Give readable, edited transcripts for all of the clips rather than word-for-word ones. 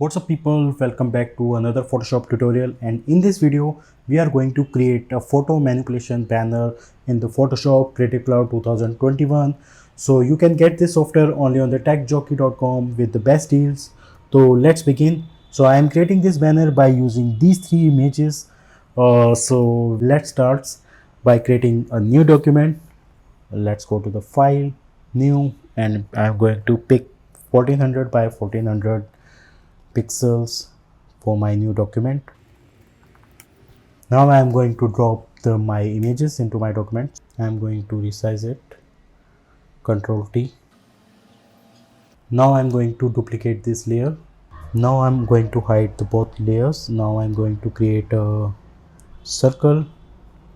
What's up people, welcome back to another Photoshop tutorial, and in this video we are going to create a photo manipulation banner in the Photoshop Creative Cloud 2021. So you can get this software only on the techjockey.com with the best deals. So let's begin. So I am creating this banner by using these three images. So let's start by creating a new document. Let's go to the file, new, and I'm going to pick 1400 by 1400 pixels for my new document. Now I am going to drop my images into my document. I am going to resize it, Ctrl T. Now I am going to duplicate this layer. Now I am going to hide both layers. Now I am going to create a circle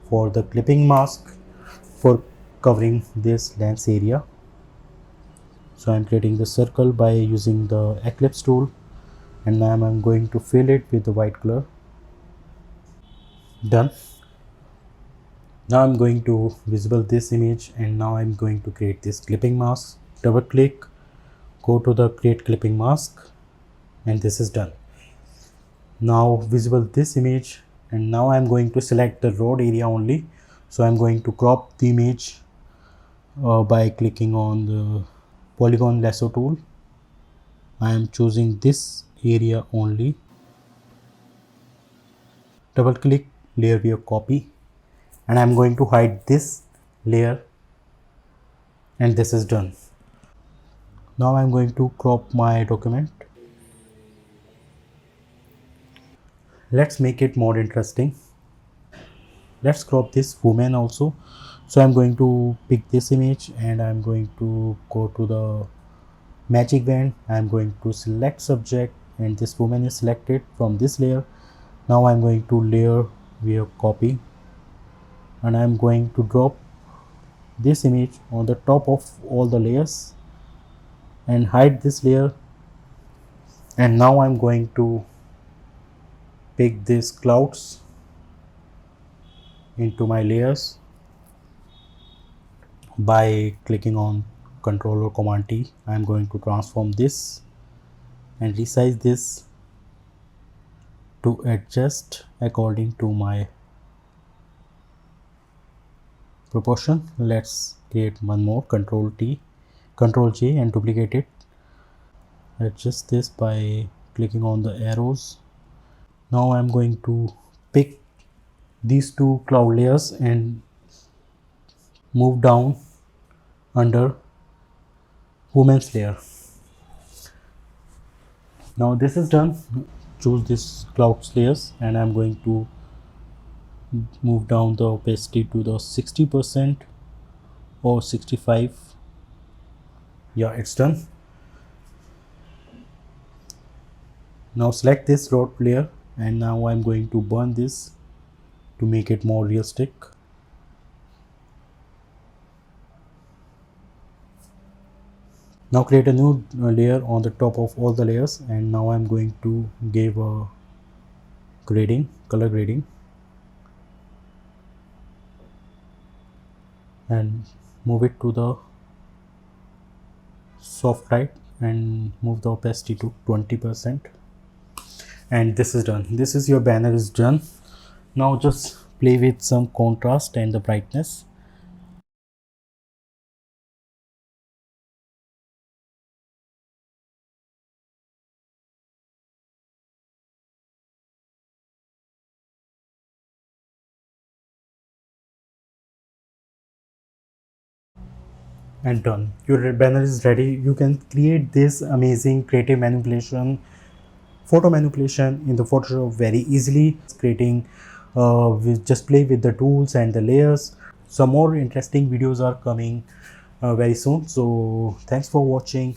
for the clipping mask for covering this lens area. So I am creating the circle by using the Eclipse tool, and now I am going to fill it with the white color. Done. Now I'm going to visible this image, and now I'm going to create this clipping mask. Double click, go to the create clipping mask, and this is done. Now visible this image, and now I'm going to select the road area only. So I'm going to crop the image by clicking on the polygon lasso tool. I am choosing this area only. Double click, layer view copy, and I'm going to hide this layer, and this is done. Now I'm going to crop my document. Let's make it more interesting. Let's crop this woman also. So I'm going to pick this image, and I'm going to go to the magic band. I'm going to select subject, and this woman is selected from this layer. Now I'm going to layer via copy, and I'm going to drop this image on the top of all the layers and hide this layer. And now I'm going to pick these clouds into my layers by clicking on Ctrl or Command T. I'm going to transform this and resize this to adjust according to my proportion. Let's create one more, Ctrl T, Ctrl J, and duplicate it. Adjust this by clicking on the arrows. Now I'm going to pick these two cloud layers and move down under women's layer. Now this is done. Choose this clouds layers, and I'm going to move down the opacity to the 60% or 65. Yeah, it's done. Now select this road layer, and now I'm going to burn this to make it more realistic. Now create a new layer on the top of all the layers, and now I'm going to give a grading, color grading, and move it to the soft light and move the opacity to 20%. And this is done. This is your banner is done. Now just play with some contrast and the brightness. And done. Your banner is ready. You can create this amazing creative manipulation, photo manipulation in the Photoshop very easily. Creating with just play with the tools and the layers. Some more interesting videos are coming very soon. So thanks for watching.